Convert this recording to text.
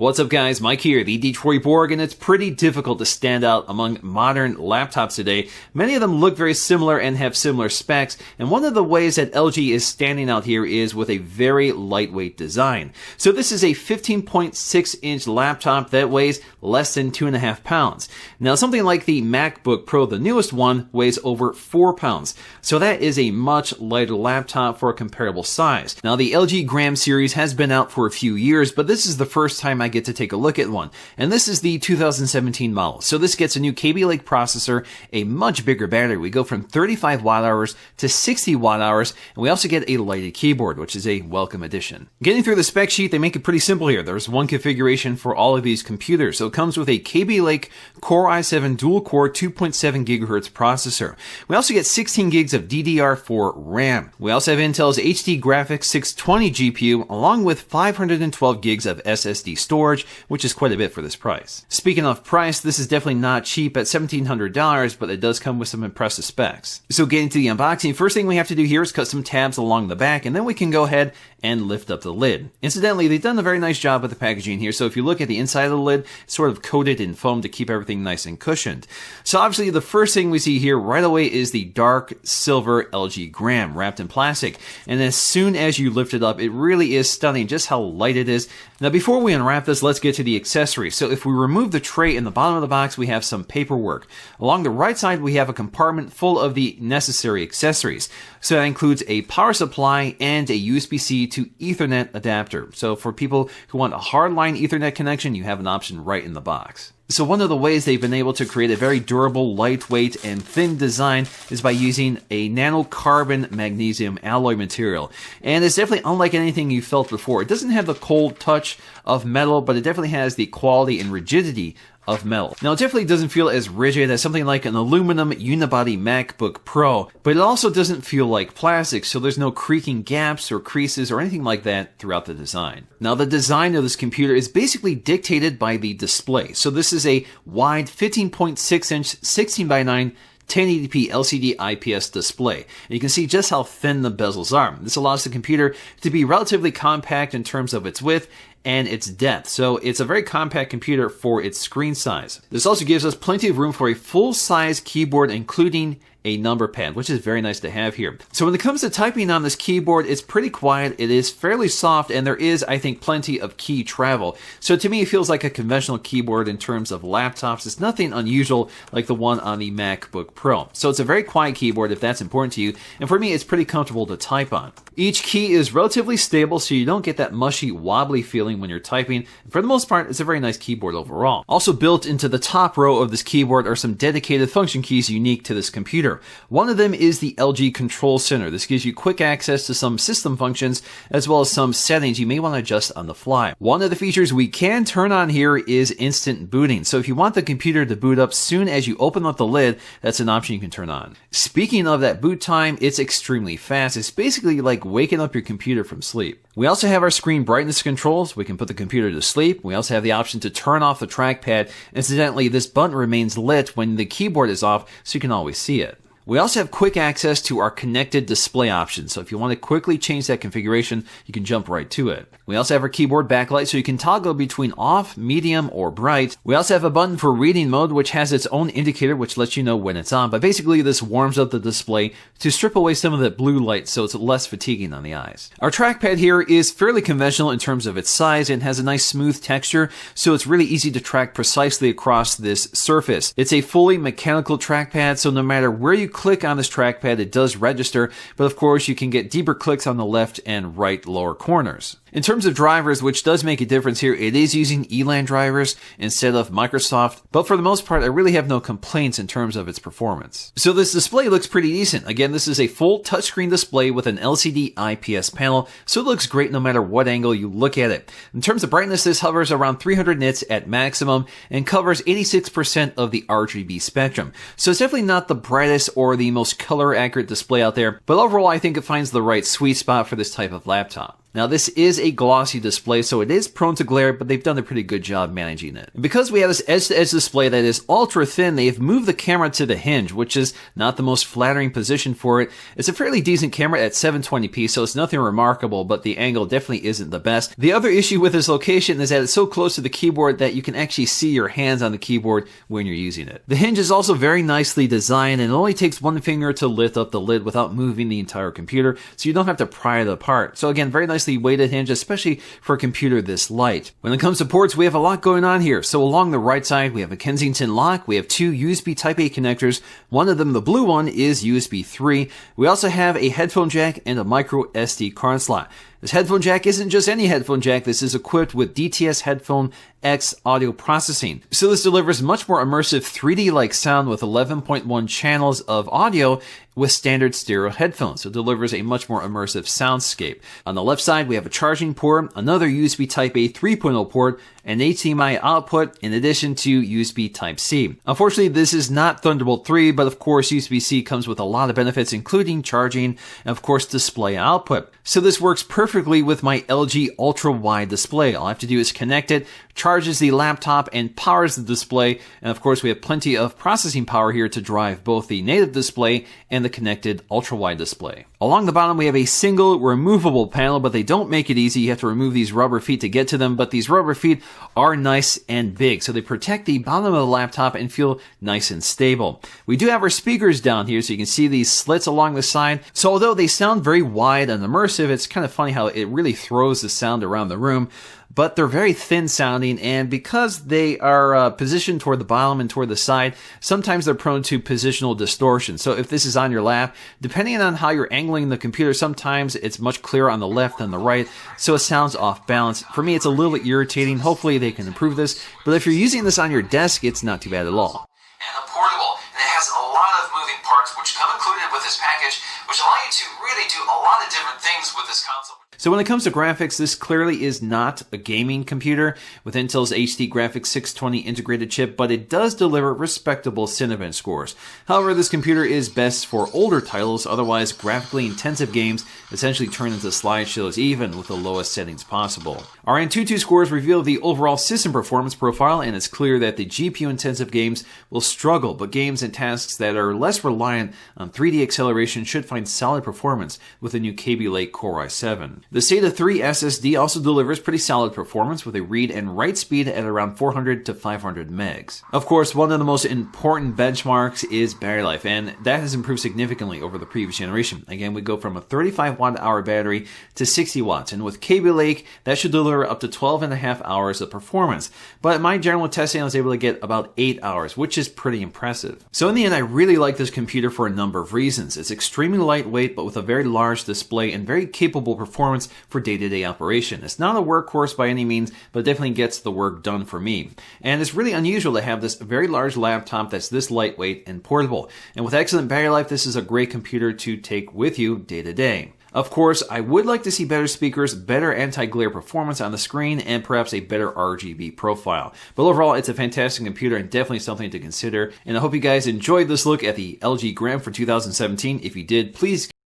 What's up guys, Mike here, the Detroit Borg, and it's pretty difficult to stand out among modern laptops today. Many of them look very similar and have similar specs, and one of the ways that LG is standing out here is with a very lightweight design. So this is a 15.6-inch laptop that weighs less than 2.5 pounds. Now something like the MacBook Pro, the newest one, weighs over 4 pounds. So that is a much lighter laptop for a comparable size. Now the LG Gram series has been out for a few years, but this is the first time I get to take a look at one. And this is the 2017 model. So this gets a new Kaby Lake processor, a much bigger battery. We go from 35 watt hours to 60 watt hours, and we also get a lighted keyboard, which is a welcome addition. Getting through the spec sheet, they make it pretty simple here. There's one configuration for all of these computers. So it comes with a Kaby Lake Core i7 dual-core 2.7 gigahertz processor. We also get 16 gigs of DDR4 RAM. We also have Intel's HD Graphics 620 GPU, along with 512 gigs of SSD storage, which is quite a bit for this price. Speaking of price, this is definitely not cheap at $1,700, but it does come with some impressive specs. So getting to the unboxing, first thing we have to do here is cut some tabs along the back, and then we can go ahead and lift up the lid. Incidentally, they've done a very nice job with the packaging here, so if you look at the inside of the lid, it's sort of coated in foam to keep everything nice and cushioned. So obviously the first thing we see here right away is the dark silver LG Gram wrapped in plastic, and as soon as you lift it up, it really is stunning just how light it is. Now before we unwrap this, let's get to the accessories. So if we remove the tray in the bottom of the box, we have some paperwork. Along the right side, we have a compartment full of the necessary accessories. So that includes a power supply and a USB-C to Ethernet adapter. So for people who want a hardline Ethernet connection, you have an option right in the box. So one of the ways they've been able to create a very durable, lightweight, and thin design is by using a nanocarbon magnesium alloy material. And it's definitely unlike anything you've felt before. It doesn't have the cold touch of metal, but it definitely has the quality and rigidity of metal. Now, it definitely doesn't feel as rigid as something like an aluminum unibody MacBook Pro, but it also doesn't feel like plastic, so there's no creaking gaps or creases or anything like that throughout the design. Now, the design of this computer is basically dictated by the display. So this is a wide 15.6-inch 16:9 1080p LCD IPS display. And you can see just how thin the bezels are. This allows the computer to be relatively compact in terms of its width and its depth. So it's a very compact computer for its screen size. This also gives us plenty of room for a full-size keyboard, including a number pad, which is very nice to have here. So when it comes to typing on this keyboard, it's pretty quiet, it is fairly soft, and there is, I think, plenty of key travel. So to me, it feels like a conventional keyboard in terms of laptops. It's nothing unusual like the one on the MacBook Pro. So it's a very quiet keyboard if that's important to you, and for me, it's pretty comfortable to type on. Each key is relatively stable, so you don't get that mushy, wobbly feeling when you're typing. For the most part, it's a very nice keyboard overall. Also built into the top row of this keyboard are some dedicated function keys unique to this computer. One of them is the LG Control Center. This gives you quick access to some system functions as well as some settings you may want to adjust on the fly. One of the features we can turn on here is instant booting. So if you want the computer to boot up soon as you open up the lid, that's an option you can turn on. Speaking of that boot time, it's extremely fast. It's basically like waking up your computer from sleep. We also have our screen brightness controls. We can put the computer to sleep. We also have the option to turn off the trackpad. Incidentally, this button remains lit when the keyboard is off, so you can always see it. We also have quick access to our connected display options, so if you want to quickly change that configuration, you can jump right to it. We also have our keyboard backlight, so you can toggle between off, medium, or bright. We also have a button for reading mode, which has its own indicator, which lets you know when it's on, but basically this warms up the display to strip away some of that blue light so it's less fatiguing on the eyes. Our trackpad here is fairly conventional in terms of its size and has a nice smooth texture, so it's really easy to track precisely across this surface. It's a fully mechanical trackpad, so no matter where you click on this trackpad, it does register, but of course you can get deeper clicks on the left and right lower corners. In terms of drivers, which does make a difference here, it is using Elan drivers instead of Microsoft, but for the most part, I really have no complaints in terms of its performance. So this display looks pretty decent. Again, this is a full touchscreen display with an LCD IPS panel, so it looks great no matter what angle you look at it. In terms of brightness, this hovers around 300 nits at maximum and covers 86% of the RGB spectrum. So it's definitely not the brightest or the most color accurate display out there, but overall I think it finds the right sweet spot for this type of laptop. Now this is a glossy display, so it is prone to glare, but they've done a pretty good job managing it. And because we have this edge-to-edge display that is ultra thin, they've moved the camera to the hinge, which is not the most flattering position for it. It's a fairly decent camera at 720p, so it's nothing remarkable, but the angle definitely isn't the best. The other issue with this location is that it's so close to the keyboard that you can actually see your hands on the keyboard when you're using it. The hinge is also very nicely designed, and it only takes one finger to lift up the lid without moving the entire computer, so you don't have to pry it apart. So again, very nicely weighted hinge, especially for a computer this light. When it comes to ports, we have a lot going on here. So along the right side, we have a Kensington lock. We have two USB Type-A connectors. One of them, the blue one, is USB 3. We also have a headphone jack and a micro SD card slot. This headphone jack isn't just any headphone jack. This is equipped with DTS Headphone X audio processing. So this delivers much more immersive 3D-like sound with 11.1 channels of audio with standard stereo headphones. So it delivers a much more immersive soundscape. On the left side, we have a charging port, another USB Type-A 3.0 port, an HDMI output, in addition to USB Type-C. Unfortunately, this is not Thunderbolt 3, but of course, USB-C comes with a lot of benefits, including charging and of course, display output. So this works perfectly with my LG ultra-wide display. All I have to do is connect it, charges the laptop, and powers the display. And of course, we have plenty of processing power here to drive both the native display and the connected ultra-wide display. Along the bottom, we have a single removable panel, but they don't make it easy. You have to remove these rubber feet to get to them, but these rubber feet are nice and big, so they protect the bottom of the laptop and feel nice and stable. We do have our speakers down here, so you can see these slits along the side. So although they sound very wide and immersive, it's kind of funny how it really throws the sound around the room. But they're very thin sounding, and because they are positioned toward the bottom and toward the side, sometimes they're prone to positional distortion. So if this is on your lap, depending on how you're angling the computer, sometimes it's much clearer on the left than the right, so it sounds off balance. For me, it's a little irritating. Hopefully they can improve this, but if you're using this on your desk, it's not too bad at all. And portable, and it has a lot of moving parts which come included with this package, which allow you to really do a lot of different things with this console. So when it comes to graphics, this clearly is not a gaming computer with Intel's HD Graphics 620 integrated chip, but it does deliver respectable Cinebench scores. However, this computer is best for older titles, otherwise graphically intensive games essentially turn into slideshows even with the lowest settings possible. Our Antutu scores reveal the overall system performance profile, and it's clear that the GPU-intensive games will struggle, but games and tasks that are less reliant on 3D acceleration should find solid performance with the new Kaby Lake Core i7. The SATA 3 SSD also delivers pretty solid performance with a read and write speed at around 400 to 500 megs. Of course, one of the most important benchmarks is battery life, and that has improved significantly over the previous generation. Again, we go from a 35 watt-hour battery to 60 watts, and with Kaby Lake, that should deliver up to 12.5 hours of performance. But in my general testing, I was able to get about 8 hours, which is pretty impressive. So in the end, I really like this computer for a number of reasons. It's extremely lightweight, but with a very large display and very capable performance for day-to-day operation. It's not a workhorse by any means, but it definitely gets the work done for me. And it's really unusual to have this very large laptop that's this lightweight and portable. And with excellent battery life, this is a great computer to take with you day to day. Of course, I would like to see better speakers, better anti-glare performance on the screen, and perhaps a better RGB profile. But overall, it's a fantastic computer and definitely something to consider. And I hope you guys enjoyed this look at the LG Gram for 2017. If you did, please